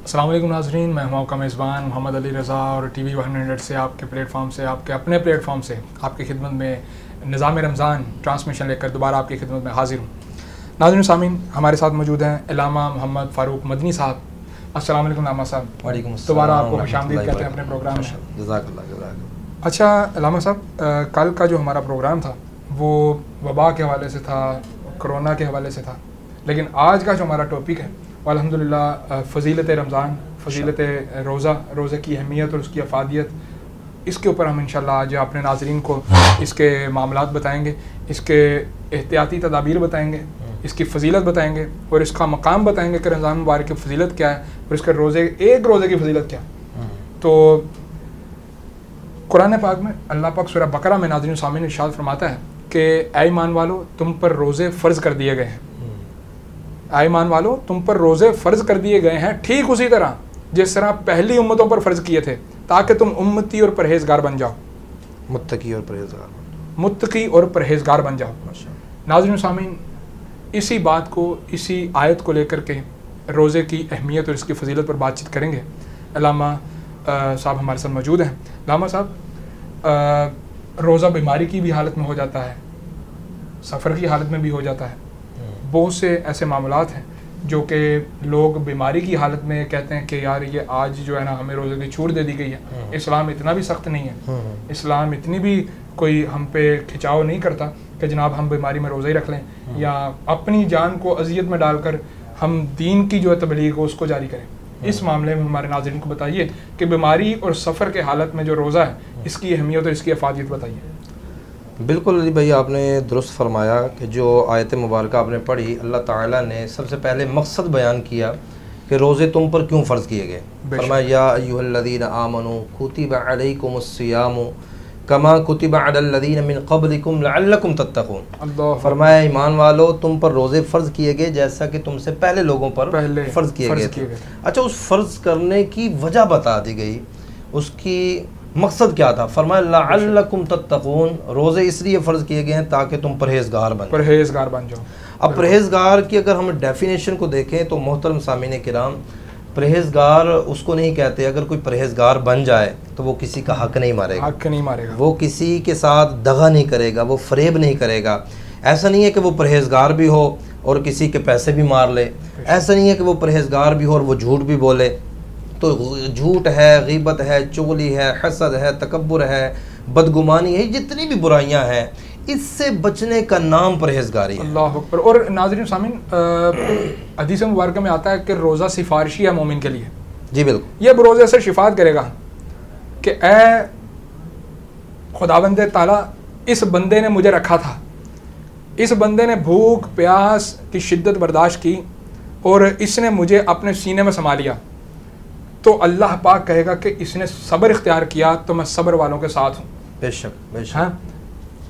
السلام علیکم ناظرین، میں ہوں آپ کا میزبان محمد علی رضا اور ٹی وی 100 سے آپ کے پلیٹ فارم سے، آپ کے اپنے پلیٹ فارم سے آپ کی خدمت میں نظام رمضان ٹرانسمیشن لے کر دوبارہ آپ کی خدمت میں حاضر ہوں۔ ناظرین سامعین، ہمارے ساتھ موجود ہیں علامہ محمد فاروق مدنی صاحب۔ السلام علیکم علامہ صاحب۔ وعلیکم السلام، دوبارہ آپ کو خوش آمدید کہتے ہیں اپنے پروگرام میں۔ جزاک اللہ۔ اچھا علامہ صاحب، کل کا جو ہمارا پروگرام تھا وہ وبا کے حوالے سے تھا، کرونا کے حوالے سے تھا، لیکن آج کا جو ہمارا ٹاپک ہے وہ الحمدللہ فضیلت رمضان، فضیلت روزے کی اہمیت اور اس کی افادیت، اس کے اوپر ہم انشاءاللہ آج اپنے ناظرین کو اس کے معاملات بتائیں گے، اس کے احتیاطی تدابیر بتائیں گے، اس کی فضیلت بتائیں گے اور اس کا مقام بتائیں گے کہ رمضان مبارک کی فضیلت کیا ہے اور اس کے ایک روزے کی فضیلت کیا ہے۔ تو قرآن پاک میں اللہ پاک سورہ بقرہ میں ناظرین سامعین ارشاد فرماتا ہے کہ اے ایمان والو تم پر روزے فرض کر دیے گئے ہیں، اے ایمان والو تم پر روزے فرض کر دیے گئے ہیں، ٹھیک اسی طرح جس طرح پہلی امتوں پر فرض کیے تھے، تاکہ تم امتی اور پرہیزگار بن جاؤ، متقی اور پرہیزگار بن جاؤ۔ ناظرین سامعین، اسی بات کو، اسی آیت کو لے کر کے روزے کی اہمیت اور اس کی فضیلت پر بات چیت کریں گے۔ علامہ صاحب ہمارے ساتھ موجود ہیں۔ علامہ صاحب، روزہ بیماری کی بھی حالت میں ہو جاتا ہے، سفر کی حالت میں بھی ہو جاتا ہے، بہت سے ایسے معاملات ہیں جو کہ لوگ بیماری کی حالت میں کہتے ہیں کہ یار یہ آج جو ہے نا ہمیں روزے کی چھوٹ دے دی گئی ہے۔ اسلام اتنا بھی سخت نہیں ہے، اسلام اتنی بھی کوئی ہم پہ کھچاؤ نہیں کرتا کہ جناب ہم بیماری میں روزہ ہی رکھ لیں یا اپنی جان کو اذیت میں ڈال کر ہم دین کی جو ہے تبلیغ ہو اس کو جاری کریں۔ اس معاملے میں ہمارے ناظرین کو بتائیے کہ بیماری اور سفر کے حالت میں جو روزہ ہے اس کی اہمیت اور اس کی افادیت بتائیے۔ بالکل علی بھائی، آپ نے درست فرمایا کہ جو آیت مبارکہ آپ نے پڑھی، اللہ تعالیٰ نے سب سے پہلے مقصد بیان کیا کہ روزے تم پر کیوں فرض کیے گئے۔ فرمایا یا ایھا الذین آمنوا کتب علیکم الصیام کما کتب علی الذین من قبلکم لعلکم تتقون۔ فرمایا ایمان والو تم پر روزے فرض کیے گئے جیسا کہ تم سے پہلے لوگوں پر فرض کیے گئے تھے۔ اچھا، اس فرض کرنے کی وجہ بتا دی گئی، اس کی مقصد کیا تھا؟ فرمایا لعلکم تتقون، روزے اس لیے فرض کیے گئے ہیں تاکہ تم پرہیزگار بن جاؤ۔ اب پرہیزگار کی اگر ہم ڈیفینیشن کو دیکھیں تو محترم سامعین کرام، پرہیزگار اس کو نہیں کہتے، اگر کوئی پرہیزگار بن جائے تو وہ کسی کا حق نہیں مارے گا، وہ کسی کے ساتھ دغا نہیں کرے گا، وہ فریب نہیں کرے گا۔ ایسا نہیں ہے کہ وہ پرہیزگار بھی ہو اور کسی کے پیسے بھی مار لے، ایسا نہیں ہے کہ وہ پرہیزگار بھی ہو اور وہ جھوٹ بھی بولے۔ تو جھوٹ ہے، غیبت ہے، چغلی ہے، حسد ہے، تکبر ہے، بدگمانی ہے، جتنی بھی برائیاں ہیں اس سے بچنے کا نام پرہیزگاری ہے۔ اللہ اکبر۔ اور ناظرین سامعین، حدیث مبارکہ میں آتا ہے کہ روزہ سفارشی ہے مومن کے لیے۔ جی بالکل، یہ روزے سے شفاعت کرے گا کہ اے خداوند تعالیٰ، اس بندے نے مجھے رکھا تھا، اس بندے نے بھوک پیاس کی شدت برداشت کی اور اس نے مجھے اپنے سینے میں سما لیا، تو اللہ پاک کہے گا کہ اس نے صبر اختیار کیا تو میں صبر والوں کے ساتھ ہوں۔ بے شک بے شک، ہاں،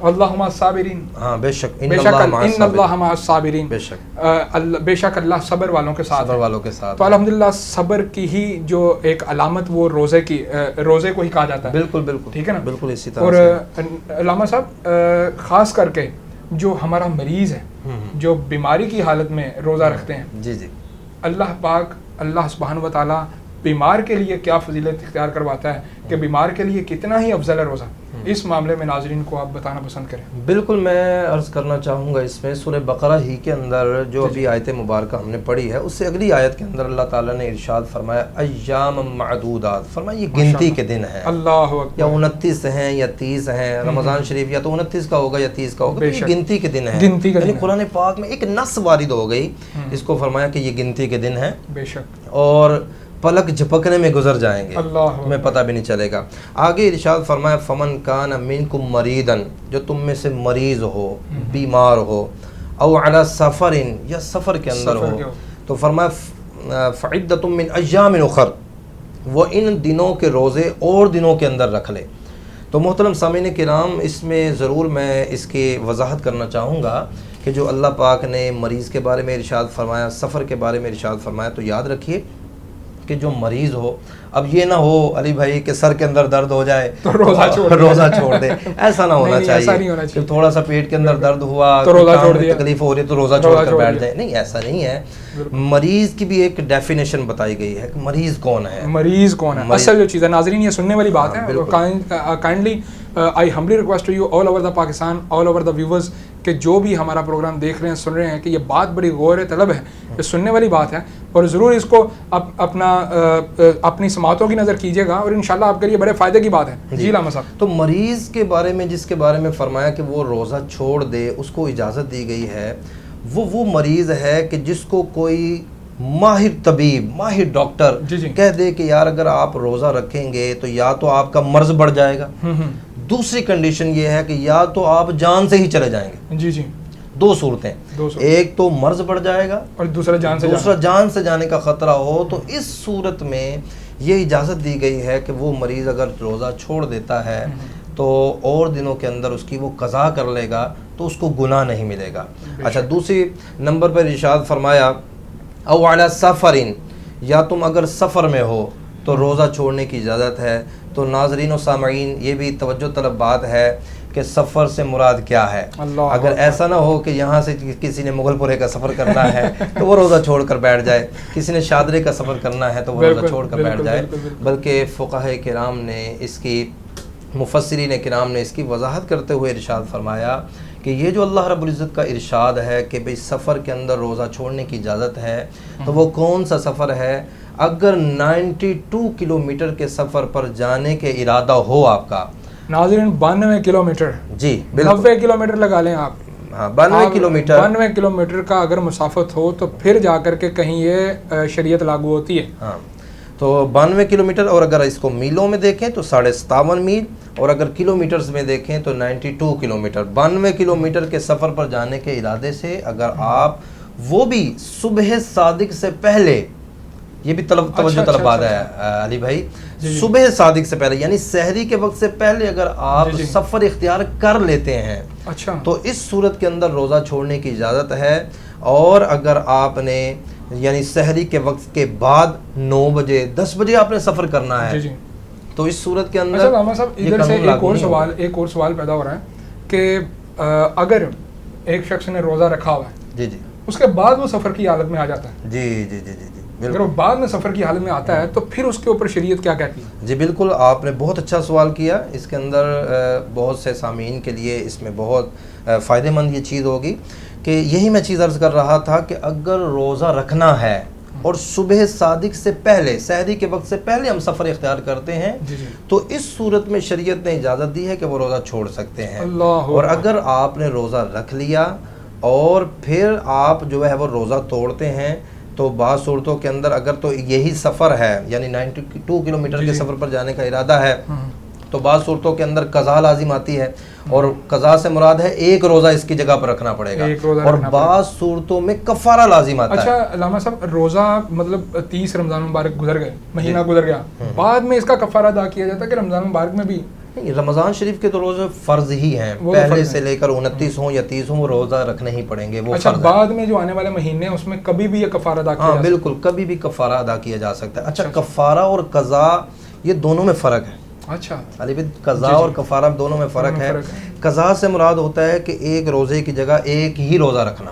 اللہ مع الصابرین، ہاں بے شک، ان اللہ مع الصابرین، بے شک بے شک اللہ صبر والوں کے ساتھ، صبر والوں کے ساتھ۔ تو الحمدللہ صبر کی ہی جو ایک علامت وہ روزے کو ہی کہا جاتا ہے۔ بالکل بالکل، ٹھیک ہے نا، بالکل اسی طرح اور سے علامہ صاحب خاص کر کے جو ہمارا مریض ہے، جو بیماری کی حالت میں روزہ رکھتے ہیں، جی جی، اللہ پاک، اللہ سبحانہ و تعالیٰ بیمار کے لیے کیا فضیلت اختیار کرواتا ہے کہ بیمار کے لیے کتنا ہی افضل ہے روزہ، اس معاملے میں ناظرین کو آپ بتانا پسند کریں۔ بالکل، میں عرض کرنا چاہوں گا اس میں سورہ بقرہ ہی کے اندر جو ابھی آیت مبارکہ ہم نے پڑھی ہے، اس سے اگلی آیت کے اندر اللہ تعالیٰ نے ارشاد فرمایا ایام معدودات، فرمایا یہ گنتی کے دن ہیں، اللہ اکبر، یا 29 ہیں یا 30 ہیں، رمضان شریف یا تو 29 کا ہوگا یا 30 کا ہوگا، یہ گنتی کے دن ہیں، یعنی قرآن پاک میں ایک نص وارد ہو گئی، اس کو فرمایا کہ یہ گنتی کے دن ہیں، بے شک، اور پلک جھپکنے میں گزر جائیں گے، اللہ میں پتہ بھی نہیں چلے گا۔ آگے ارشاد فرمایا فمن کان منکم مریضا، جو تم میں سے مریض ہو، بیمار ہو، او علی سفر، یا سفر کے اندر ہو، تو فرمایا فعدۃ من ایام اخر، وہ ان دنوں کے روزے اور دنوں کے اندر رکھ لے۔ تو محترم سامعین کرام، اس میں ضرور میں اس کی وضاحت کرنا چاہوں گا کہ جو اللہ پاک نے مریض کے بارے میں ارشاد فرمایا، سفر کے بارے میں ارشاد فرمایا، تو یاد رکھیے کہ جو مریض ہو، اب یہ نہ ہو علی بھائی کہ سر کے اندر درد ہو جائے تو روزہ چھوڑ دے، ایسا نہ ہونا چاہیے کہ تھوڑا سا پیٹ کے اندر درد ہوا تو روزہ چھوڑ دیا، تکلیف ہو رہی ہے تو روزہ چھوڑ کر بیٹھ جائے، نہیں ایسا نہیں ہے۔ مریض کی بھی ایک ڈیفینیشن بتائی گئی ہے کہ مریض کون ہے، مریض کون ہے، اصل جو چیز ہے ناظرین یہ سننے والی بات ہے۔ Kindly I humbly request to you all over the Pakistan, all over the viewers, کہ جو بھی ہمارا پروگرام دیکھ رہے ہیں سن رہے ہیں کہ یہ بات بڑی غور طلب ہے، یہ سننے والی بات ہے، اور ضرور اس کو اپنی سماعتوں کی نظر کیجیے گا، اور انشاءاللہ آپ کے لیے بڑے فائدے کی بات ہے۔ جی علامہ صاحب، تو مریض کے بارے میں جس کے بارے میں فرمایا کہ وہ روزہ چھوڑ دے، اس کو اجازت دی گئی ہے، وہ مریض ہے کہ جس کو کوئی ماہر طبیب، ماہر ڈاکٹر کہہ دے کہ یار اگر آپ روزہ رکھیں گے تو یا تو آپ کا مرض بڑھ جائے گا، دوسری کنڈیشن یہ ہے کہ یا تو آپ جان سے ہی چلے جائیں گے۔ جی جی، دو صورتیں، ایک تو مرض بڑھ جائے گا اور دوسرا جان سے جانے کا خطرہ ہو، تو اس صورت میں یہ اجازت دی گئی ہے کہ وہ مریض اگر روزہ چھوڑ دیتا ہے تو اور دنوں کے اندر اس کی وہ قضا کر لے گا تو اس کو گناہ نہیں ملے گا۔ اچھا، دوسری نمبر پر ارشاد فرمایا او علی سفرین، یا تم اگر سفر میں ہو تو روزہ چھوڑنے کی اجازت ہے۔ تو ناظرین و سامعین یہ بھی توجہ طلب بات ہے کہ سفر سے مراد کیا ہے۔ اگر ایسا نہ ہو کہ یہاں سے کسی نے مغل پورے کا سفر کرنا ہے تو وہ روزہ چھوڑ کر بیٹھ جائے، کسی نے شادرے کا سفر کرنا ہے تو وہ روزہ چھوڑ کر بیٹھ جائے، بلکہ فقہاء کرام نے اس کی، مفسرین کرام نے اس کی وضاحت کرتے ہوئے ارشاد فرمایا کہ یہ جو اللہ رب العزت کا ارشاد ہے کہ بھئی سفر کے اندر روزہ چھوڑنے کی اجازت ہے، تو وہ کون سا سفر ہے؟ اگر 92 کلومیٹر کے سفر پر جانے کے ارادہ ہو آپ کا، ناظرین 92 کلومیٹر، جی 90 کلومیٹر لگا لیں آپ، ہاں 92 کلومیٹر، 92 کلومیٹر کا اگر مسافت ہو تو پھر جا کر کے کہیں یہ شریعت لاگو ہوتی ہے۔ ہاں تو 92 کلومیٹر، اور اگر اس کو میلوں میں دیکھیں تو 57.5 میل، اور اگر کلومیٹرز میں دیکھیں تو 92 کلومیٹر۔ 92 کلومیٹر کے سفر پر جانے کے ارادے سے اگر آپ وہ بھی صبح صادق سے پہلے، یہ بھی توجہ طلب بات ہے علی بھائی، صبح صادق سے پہلے یعنی سحری کے وقت سے پہلے اگر آپ سفر اختیار کر لیتے ہیں تو اس صورت کے اندر روزہ چھوڑنے کی اجازت ہے۔ اور اگر آپ نے یعنی سحری کے وقت کے بعد 9 بجے 10 بجے آپ نے سفر کرنا ہے تو اس صورت کے اندر ادھر سے ایک اور سوال پیدا ہو رہا ہے کہ اگر ایک شخص نے روزہ رکھا ہوا ہے، جی اس کے بعد وہ سفر کی حالت میں آ جاتا ہے، جی جی جی جی اگر وہ بعد میں سفر کی حالت میں آتا ہے تو پھر اس کے اوپر شریعت کیا کہتی ہے؟ جی بالکل، آپ نے بہت اچھا سوال کیا، اس کے اندر بہت سے سامعین کے لیے اس میں بہت فائدہ مند یہ چیز ہوگی کہ یہی میں چیز عرض کر رہا تھا کہ اگر روزہ رکھنا ہے اور صبح صادق سے پہلے، سحری کے وقت سے پہلے ہم سفر اختیار کرتے ہیں تو اس صورت میں شریعت نے اجازت دی ہے کہ وہ روزہ چھوڑ سکتے ہیں۔ اور اگر آپ نے روزہ رکھ لیا اور پھر آپ جو ہے وہ روزہ توڑتے ہیں تو بعض صورتوں کے اندر اگر تو یہی سفر ہے یعنی 92 کلومیٹر کے سفر پر جانے کا ارادہ ہے تو بعض صورتوں کے اندر قضا لازم آتی ہے، اور قضا سے مراد ہے ایک روزہ اس کی جگہ پر رکھنا پڑے گا، اور بعض صورتوں میں کفارہ لازم آتا ہے۔ اچھا علامہ صاحب، روزہ مطلب 30 رمضان مبارک گزر گئے، مہینہ گزر گیا، بعد میں اس کا کفارہ ادا کیا جاتا ہے کہ رمضان مبارک میں بھی؟ رمضان شریف کے تو روزے فرض ہی ہیں، پہلے سے لے کر 29 ہوں یا 30 ہوں وہ روزہ رکھنے ہی پڑیں گے، وہ اچھا بعد میں جو آنے والے مہینے اس میں کبھی بھی یہ کفارہ ادا کیا جا سکتا ہے؟ ہاں بالکل، کبھی بھی کفارہ ادا کیا جا سکتا ہے۔ اچھا کفارہ اور قضا یہ دونوں میں فرق ہے۔ اچھا علی بھائی، قضا اور کفارہ دونوں میں فرق ہے۔ قضا سے مراد ہوتا ہے کہ ایک روزے کی جگہ ایک ہی روزہ رکھنا،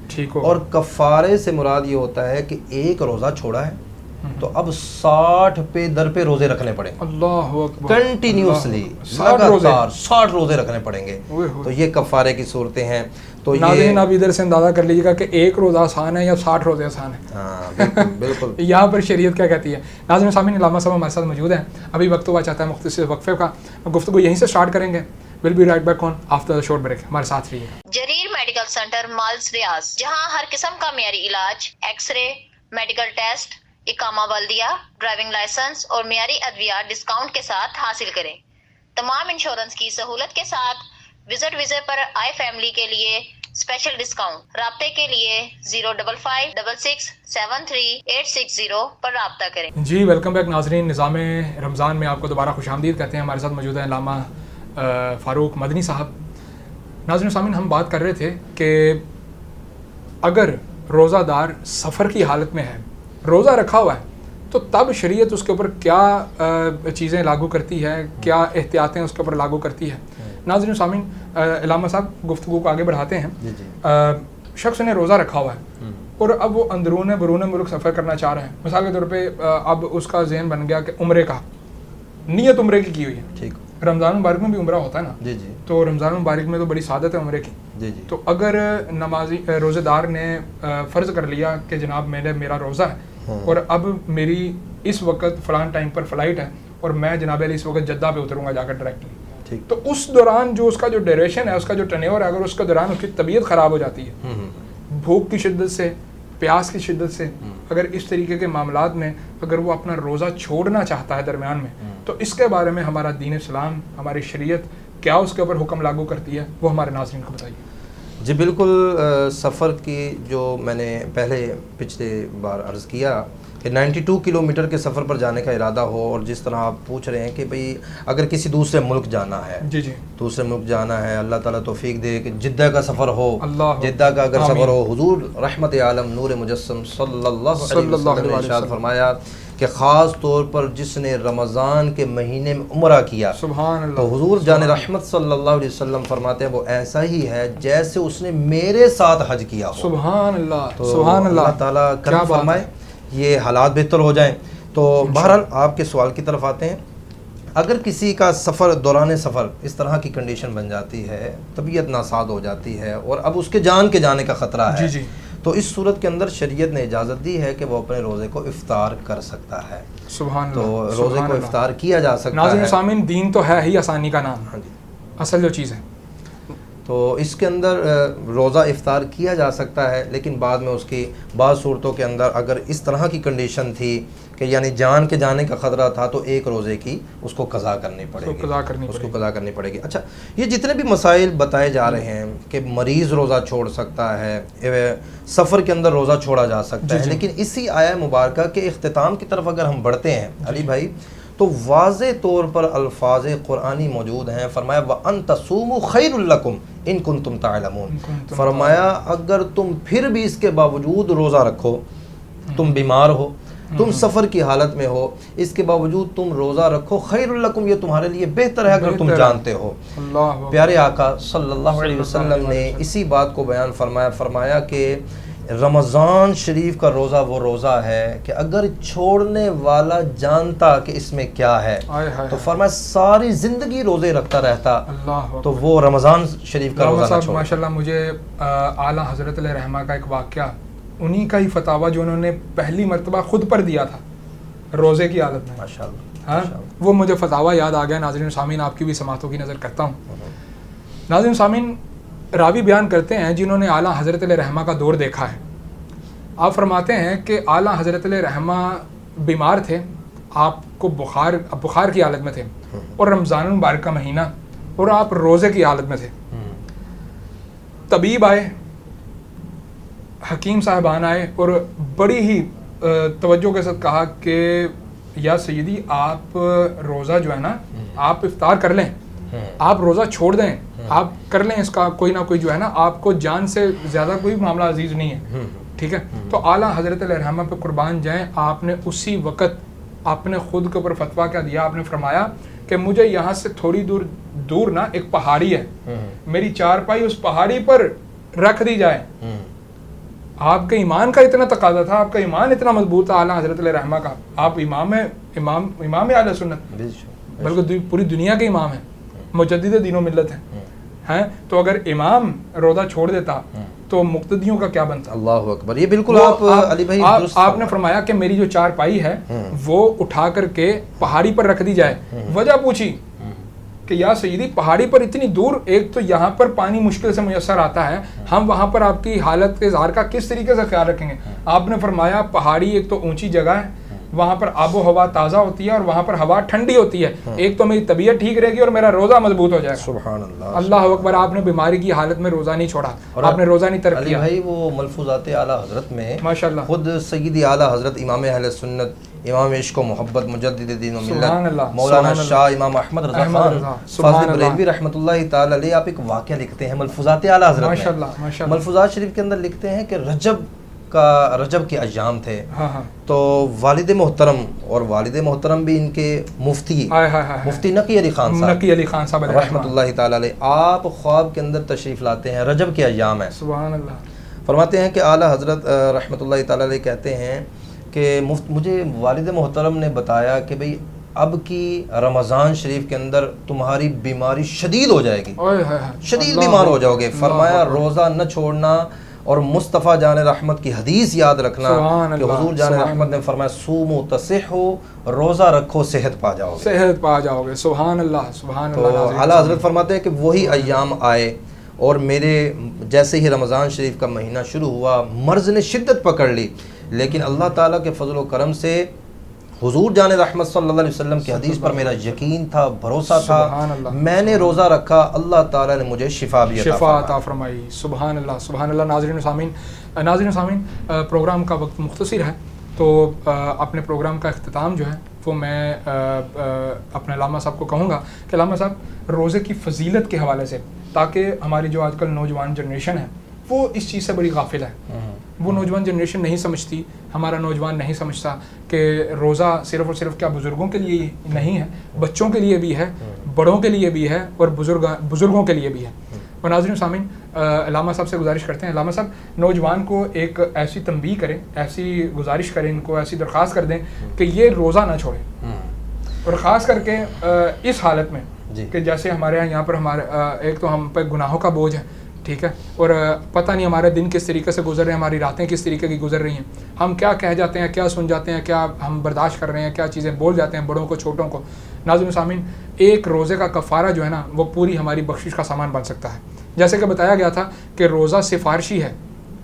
ٹھیک ہو، اور کفارے سے مراد یہ ہوتا ہے کہ ایک روزہ چھوڑا ہے تو اب 60 پہ در پہ روزے رکھنے پڑیں گے، اللہ اکبر، کنٹینیوسلی لگاتار 60 روزے رکھنے پڑیں گے، تو یہ کفارے کی صورتیں ہیں۔ تو ناظرین آپ ادھر سے اندازہ کر لیجیے گا کہ ایک روزہ آسان ہے یا 60 روزے آسان ہیں۔ ہاں بالکل بالکل یہاں پر شریعت کیا کہتی ہے؟ ناظرین سامعین، علامہ صاحب ہمارے ساتھ موجود ہیں، ابھی وقت ہوا چاہتا ہے مختصر وقفے کا، گفتگو یہیں سے سٹارٹ کریں گے۔ We'll be right back on after the short break. ہمارے ساتھ رہیے۔ جریر میڈیکل سینٹر مالز ریاض، جہاں ہر قسم کا معیاری علاج، ایکس رے، میڈیکل ٹیسٹ، اقامہ بلدیہ، ڈرائیونگ لائسنس اور معیاری ادویات ڈسکاؤنٹ کے ساتھ حاصل کریں۔ تمام انشورنس کی سہولت کے ساتھ وزٹ ویزے پر آئی فیملی کے لیے اسپیشل ڈسکاؤنٹ۔ رابطے کے لیے 05566738660 پر رابطہ کریں۔ جی ویلکم بیک ناظرین، نظام رمضان میں آپ کو دوبارہ خوش آمدید کہتے ہیں۔ ہمارے ساتھ موجود ہیں علامہ فاروق مدنی صاحب۔ ناظرین سامعین، ہم بات کر رہے تھے کہ اگر روزہ دار سفر کی حالت میں ہے، روزہ رکھا ہوا ہے تو تب شریعت اس کے اوپر کیا چیزیں لاگو کرتی ہے, کیا احتیاطیں اس کے اوپر لاگو کرتی ہے. ناظرین سامعین, علامہ صاحب گفتگو کو آگے بڑھاتے ہیں. شخص نے روزہ رکھا ہوا ہے اور اب وہ اندرون برون ملک سفر کرنا چاہ رہے ہیں. مثال کے طور پہ اب اس کا ذہن بن گیا کہ عمرے کا نیت عمرے کی ہوئی ہے. ٹھیک, رمضان مبارک میں بھی عمرہ ہوتا ہے نا. جی جی. تو رمضان مبارک میں تو بڑی سعادت ہے عمرے کی. جی جی. تو اگر نمازی روزہ دار نے فرض کر لیا کہ جناب میرا روزہ ہے اور اب میری اس وقت فلان ٹائم پر فلائٹ ہے اور میں جناب علی اس وقت جدہ پہ اتروں گا جا کر ڈائریکٹلی, تو اس دوران جو اس کا جو ڈیوریشن ہے, اس کا جو ٹینیور ہے, اگر اس کے دوران اس کی طبیعت خراب ہو جاتی ہے بھوک کی شدت سے, پیاس کی شدت سے, اگر اس طریقے کے معاملات میں اگر وہ اپنا روزہ چھوڑنا چاہتا ہے درمیان میں, تو اس کے بارے میں ہمارا دین اسلام, ہماری شریعت کیا اس کے اوپر حکم لاگو کرتی ہے, وہ ہمارے ناظرین کو بتائیے. جی بالکل, سفر کی جو میں نے پہلے پچھلے بار عرض کیا کہ 92 کلومیٹر کے سفر پر جانے کا ارادہ ہو, اور جس طرح آپ پوچھ رہے ہیں کہ بھئی اگر کسی دوسرے ملک جانا ہے, جی جی, دوسرے ملک جانا ہے, اللہ تعالیٰ توفیق دے کہ جدہ کا سفر ہو, جدہ کا اگر سفر ہو, حضور رحمت عالم نور مجسم صلی اللہ علیہ وسلم نے ارشاد فرمایا کہ خاص طور پر جس نے رمضان کے مہینے میں عمرہ کیا, سبحان اللہ, تو حضور جان رحمت صلی اللہ علیہ وسلم فرماتے ہیں وہ ایسا ہی ہے جیسے اس نے میرے ساتھ حج کیا ہو. سبحان اللہ, سبحان اللہ, اللہ تعالیٰ کرم فرمائے یہ حالات بہتر ہو جائیں. تو بہرحال آپ کے سوال کی طرف آتے ہیں. اگر کسی کا سفر دوران سفر اس طرح کی کنڈیشن بن جاتی ہے, طبیعت ناساز ہو جاتی ہے اور اب اس کے جان کے جانے کا خطرہ ہے, جی جی, تو اس صورت کے اندر شریعت نے اجازت دی ہے کہ وہ اپنے روزے کو افطار کر سکتا ہے. سبحان اللہ, تو روزے کو افطار کیا جا سکتا ہے. ناظرین سامعین, دین تو ہے ہی آسانی کا نام, ہاں جی, اصل جو چیز ہے. تو اس کے اندر روزہ افطار کیا جا سکتا ہے, لیکن بعد میں اس کی بعض صورتوں کے اندر اگر اس طرح کی کنڈیشن تھی کہ یعنی جان کے جانے کا خطرہ تھا, تو ایک روزے کی اس کو قضا کرنی پڑے گی, اس کو قضا کرنی پڑے گی. اچھا, یہ جتنے بھی مسائل بتائے جا رہے ہیں کہ مریض روزہ چھوڑ سکتا ہے, سفر کے اندر روزہ چھوڑا جا سکتا ہے, لیکن اسی آیہ مبارکہ کے اختتام کی طرف اگر ہم بڑھتے ہیں علی بھائی, تو واضح طور پر الفاظ قرآنی موجود ہیں. فرمایا وَأَن تَصُومُوا خَيْرٌ لَكُمْ إِن كُنتُمْ تَعْلَمُونَ. فرمایا اگر تم پھر بھی اس کے باوجود روزہ رکھو, تم بیمار ہو, تم سفر کی حالت میں ہو, اس کے باوجود تم روزہ رکھو, خیر لکم, یہ تمہارے لیے بہتر ہے اگر تم جانتے ہو. پیارے آقا صلی اللہ علیہ وسلم نے اسی بات کو بیان فرمایا کہ رمضان شریف کا روزہ وہ روزہ ہے کہ اگر چھوڑنے والا جانتا کہ اس میں کیا ہے تو فرمایا ساری زندگی روزے رکھتا رہتا, تو وہ رمضان شریف کا روزہ نہ چھوڑے. ماشاءاللہ, مجھے اعلیٰ حضرت علیہ رحمہ کا ایک واقعہ, انہی کا ہی فتاویٰ جو انہوں نے پہلی مرتبہ خود پر دیا تھا روزے کی حالت میں, ماشاءاللہ, ہاں, وہ مجھے فتاویٰ یاد آ گیا. ناظرین سامعین, آپ کی بھی سماعتوں کی نظر کرتا ہوں. ناظرین سامعین, راوی بیان کرتے ہیں جنہوں نے اعلیٰ حضرت علیہ رحمہ کا دور دیکھا ہے. آپ فرماتے ہیں کہ اعلیٰ حضرت علیہ رحمہ بیمار تھے, آپ کو بخار کی حالت میں تھے, اور رمضان المبارک کا مہینہ, اور آپ روزے کی حالت میں تھے. طبیب آئے, حکیم صاحبان آئے, اور بڑی ہی توجہ کے ساتھ کہا کہ یا سیدی آپ روزہ جو ہے نا آپ افطار کر لیں, آپ روزہ چھوڑ دیں, آپ کر لیں, اس کا کوئی نہ کوئی جو ہے نا آپ کو جان سے زیادہ کوئی معاملہ عزیز نہیں ہے, ٹھیک ہے. تو اعلیٰ حضرت علیہ رحمہ پہ قربان جائیں, آپ نے اسی وقت آپ نے خود کے اوپر فتویٰ کیا دیا. آپ نے فرمایا کہ مجھے یہاں سے تھوڑی دور نا ایک پہاڑی ہے, میری چارپائی اس پہاڑی پر رکھ دی جائے. آپ کے ایمان کا اتنا تقاضا تھا, آپ کا ایمان اتنا مضبوط تھا اعلیٰ حضرت علیہ رحمہ کا, آپ امام اہل سنت, بلکہ پوری دنیا کے امام ہیں, مجدد دین و ملت ہیں. تو اگر امام روزہ چھوڑ دیتا تو مقتدیوں کا کیا بنتا؟ اللہ اکبر. یہ بالکل علی بھائی آپ نے فرمایا کہ میری جو چارپائی ہے وہ اٹھا کر کے پہاڑی پر رکھ دی جائے. وجہ پوچھی کہ یا سیدی پہاڑی پر اتنی دور, ایک تو یہاں پر پانی مشکل سے میسر آتا ہے, ہم وہاں پر آپ کی حالت کے اظہار کا کس طریقے سے خیال رکھیں گے؟ آپ نے فرمایا پہاڑی ایک تو اونچی جگہ ہے, وہاں پر آب و ہوا تازہ ہوتی ہے اور وہاں پر ہوا ٹھنڈی ہوتی ہے, ایک تو میری طبیعت ٹھیک رہے گی اور میرا روزہ مضبوط ہو جائے گا. سبحان اللہ, اللہ اکبر. آپ نے بیماری کی حالت میں روزہ نہیں چھوڑا, آپ نے روزہ نہیں ترک کیا. بھائی وہ ملفوظات اعلیٰ حضرت میں ماشاءاللہ خود سیدی اعلیٰ حضرت امام اہل سنت, امام عشق و محبت, مجدد دین و ملت, مولانا شاہ امام احمد رضا خان فاضل بریلوی رحمۃ اللہ تعالی علیہ, آپ ایک واقعہ لکھتے ہیں ملفوظات اعلیٰ حضرت میں. ملفوظات شریف کے اندر لکھتے ہیں کہ رجب کا رجب کے ایام تھے، ہاں ہاں، تو والد محترم اور والد محترم بھی ان کے مفتی مفتی نقی علی خان صاحب، نقی علی خان صاحب رحمۃ اللہ تعالی علیہ، آپ خواب کے اندر تشریف لاتے ہیں، رجب کے ایام ہیں، سبحان اللہ، فرماتے ہیں کہ اعلیٰ حضرت رحمۃ اللہ تعالی علیہ کہتے ہیں کہ مجھے والد محترم نے بتایا کہ بھئی اب کی رمضان شریف کے اندر تمہاری بیماری شدید ہو جائے گی، شدید بیمار ہو جاؤ گے، فرمایا روزہ نہ چھوڑنا اور مصطفیٰ جان رحمت کی حدیث یاد رکھنا کہ حضور جان رحمت نے فرمایا سومو تصحو، روزہ رکھو صحت پا جاؤ گے، صحت پا جاؤ گے، سبحان اللہ سبحان اللہ۔ تو اعلیٰ حضرت فرماتے ہیں کہ وہی ایام آئے اور میرے جیسے ہی رمضان شریف کا مہینہ شروع ہوا مرض نے شدت پکڑ لی، لیکن اللہ تعالیٰ کے فضل و کرم سے حضور جان رحمت صلی اللہ علیہ وسلم کی حدیث پر میرا یقین تھا، بھروسہ تھا، میں نے روزہ رکھا، اللہ تعالیٰ نے مجھے شفا بھی عطا فرمائی، سبحان اللہ سبحان اللہ۔ ناظرین و سامعین، پروگرام کا وقت مختصر ہے، تو اپنے پروگرام کا اختتام جو ہے وہ میں اپنے علامہ صاحب کو کہوں گا کہ علامہ صاحب روزے کی فضیلت کے حوالے سے، تاکہ ہماری جو آج کل نوجوان جنریشن ہے وہ اس چیز سے بڑی غافل ہے، وہ نوجوان جنریشن نہیں سمجھتی، ہمارا نوجوان نہیں سمجھتا کہ روزہ صرف اور صرف کیا بزرگوں کے لیے نہیں ہے، بچوں کے لیے بھی ہے، بڑوں کے لیے بھی ہے اور بزرگوں کے لیے بھی ہے۔ اور ناظرین سامعین، علامہ صاحب سے گزارش کرتے ہیں، علامہ صاحب نوجوان کو ایک ایسی تنبیہ کریں، ایسی گزارش کریں، ان کو ایسی درخواست کر دیں کہ یہ روزہ نہ چھوڑیں، اور خاص کر کے اس حالت میں کہ جیسے ہمارے یہاں پر ہمارے ایک تو ہم پہ گناہوں کا بوجھ ہے، ٹھیک ہے، اور پتہ نہیں ہمارے دن کس طریقے سے گزر رہے ہیں، ہماری راتیں کس طریقے کی گزر رہی ہیں، ہم کیا کہہ جاتے ہیں، کیا سن جاتے ہیں، کیا ہم برداشت کر رہے ہیں، کیا چیزیں بول جاتے ہیں بڑوں کو چھوٹوں کو۔ ناظرین سامعین، ایک روزے کا کفارہ جو ہے نا وہ پوری ہماری بخشش کا سامان بن سکتا ہے۔ جیسے کہ بتایا گیا تھا کہ روزہ سفارشی ہے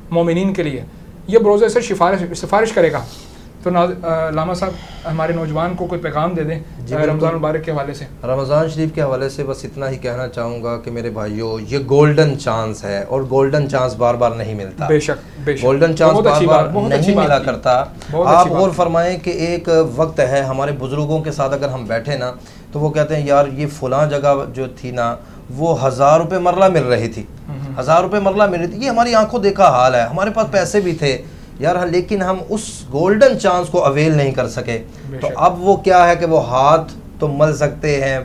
مومنین کے لیے، یہ روزے سے سفارش کرے گا۔ تو علامہ صاحب ہمارے نوجوان کو کوئی پیغام دے دیں رمضان مبارک کے حوالے سے۔ رمضان شریف کے حوالے سے بس اتنا ہی کہنا چاہوں گا کہ میرے بھائیو، یہ گولڈن چانس ہے، اور گولڈن چانس بار بار نہیں ملتا، بے شک گولڈن چانس بار بار نہیں ملا کرتا۔ آپ غور فرمائیں کہ ایک وقت ہے ہمارے بزرگوں کے ساتھ اگر ہم بیٹھے نا تو وہ کہتے ہیں یار یہ فلاں جگہ جو تھی نا وہ 1000 روپے مرلہ مل رہی تھی، 1000 روپے مرلہ مل رہی تھی، یہ ہماری آنکھوں دیکھا حال ہے، ہمارے پاس پیسے بھی تھے یار، لیکن ہم اس گولڈن چانس کو اویل نہیں کر سکے۔ تو اب وہ کیا ہے کہ وہ ہاتھ تو مل سکتے ہیں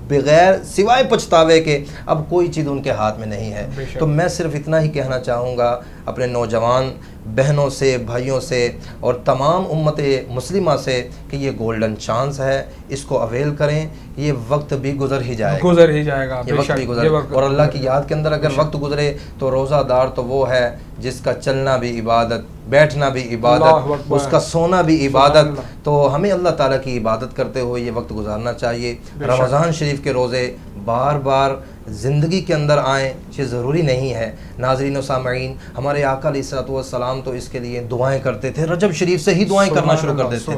بغیر سوائے پچھتاوے کے، اب کوئی چیز ان کے ہاتھ میں نہیں ہے۔ تو میں صرف اتنا ہی کہنا چاہوں گا اپنے نوجوان بہنوں سے، بھائیوں سے اور تمام امت مسلمہ سے کہ یہ گولڈن چانس ہے، اس کو اویل کریں، یہ وقت بھی گزر ہی جائے گا، یہ وقت بھی گزر، اور اللہ کی یاد کے اندر اگر وقت گزرے تو روزہ دار تو وہ ہے جس کا چلنا بھی عبادت، بیٹھنا بھی عبادت، اس کا سونا بھی عبادت۔ تو ہمیں اللہ تعالیٰ کی عبادت کرتے ہوئے یہ وقت گزارنا چاہیے۔ رمضان شریف کے روزے بار بار زندگی کے اندر آئیں یہ ضروری نہیں ہے۔ ناظرین و سامعین، ہمارے آقا علیہ الصلوۃ والسلام تو اس کے لیے دعائیں کرتے تھے، رجب شریف سے ہی دعائیں کرنا شروع کر دیتے تھے،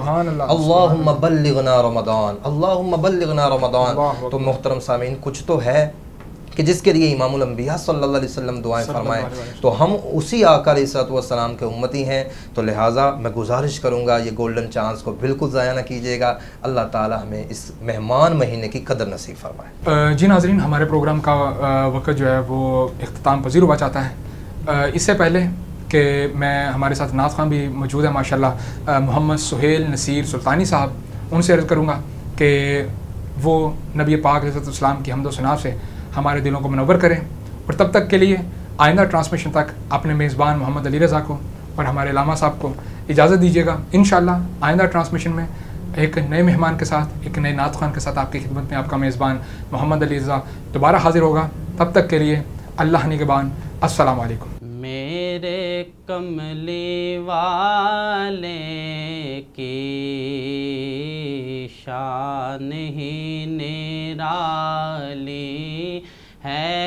اللہم بلغنا رمضان، اللہم بلغنا رمضان۔ تو محترم سامعین، کچھ تو ہے کہ جس کے لیے امام الانبیاء صلی اللہ علیہ وسلم دعائیں فرمائیں، تو ہم اسی آقا علیہ الصلوۃ والسلام کے امتی ہیں، تو لہٰذا میں گزارش کروں گا یہ گولڈن چانس کو بالکل ضائع نہ کیجیے گا۔ اللہ تعالی ہمیں اس مہمان مہینے کی قدر نصیب فرمائے۔ جی ناظرین، ہمارے پروگرام کا وقت جو ہے وہ اختتام پذیر ہوا چاہتا ہے۔ اس سے پہلے کہ میں ہمارے ساتھ نعت خواں بھی موجود ہے ماشاءاللہ، محمد سہیل نصیر سلطانی صاحب، ان سے عرض کروں گا کہ وہ نبی پاک علیہ السلام کی حمد و ثنا سے ہمارے دلوں کو منور کریں، اور تب تک کے لیے آئندہ ٹرانسمیشن تک اپنے میزبان محمد علی رضا کو اور ہمارے علامہ صاحب کو اجازت دیجیے گا۔ انشاءاللہ آئندہ ٹرانسمیشن میں ایک نئے مہمان کے ساتھ، ایک نئے نعت خوان کے ساتھ آپ کی خدمت میں آپ کا میزبان محمد علی رضا دوبارہ حاضر ہوگا۔ تب تک کے لیے اللہ نگہبان، السلام علیکم۔ میرے کملی والے کی شان ہی نرالی ہے،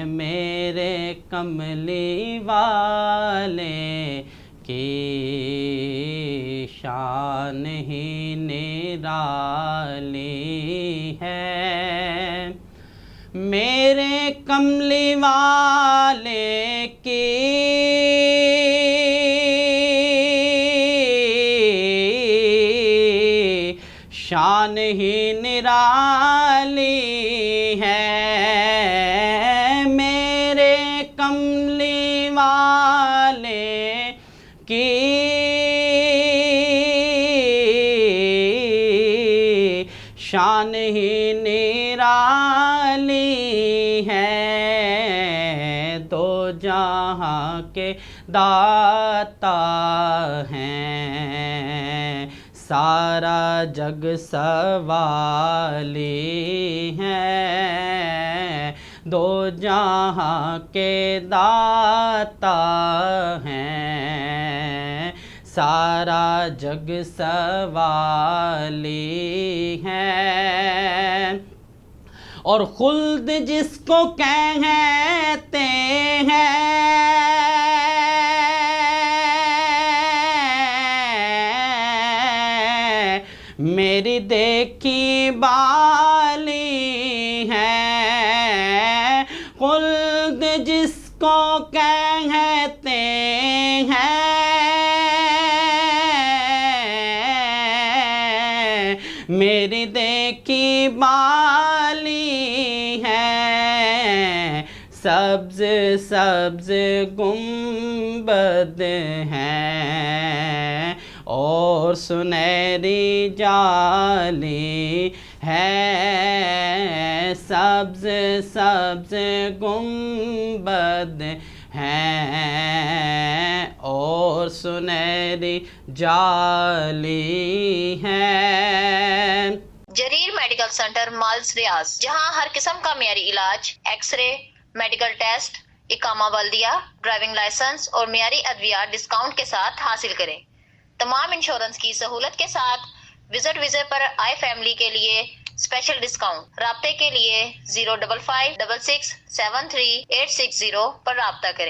میرے کملی والے کی شان ہی نرالی ہے، میرے کملی والے کی شان ہی نرالی ہے، میرے کملی والے کی شان ہی نرالی ہے، دو جہاں کے داتا ہیں، سارا جگ سوالی ہے، دو جہاں کے داتا ہیں، سارا جگ سوالی ہے، اور خلد جس کو کہتے ہیں میری دیکھی بالی ہے، خلد جس کو کہتے ہیں میری دیکھی بالی ہے، سبز سبز گنبد ہیں اور سنہری جالی ہے، سبز سبز گنبد ہیں اور سنہری جالی ہے۔ جریر میڈیکل سینٹر مالز ریاض، جہاں ہر قسم کا معیاری علاج، ایکس رے، میڈیکل ٹیسٹ، اقامہ بلدیہ، ڈرائیونگ لائسنس اور معیاری ادویات ڈسکاؤنٹ کے ساتھ حاصل کریں۔ تمام انشورنس کی سہولت کے ساتھ وزٹ ویزے پر آئی فیملی کے لیے اسپیشل ڈسکاؤنٹ۔ رابطے کے لیے 05566738660 پر رابطہ کریں۔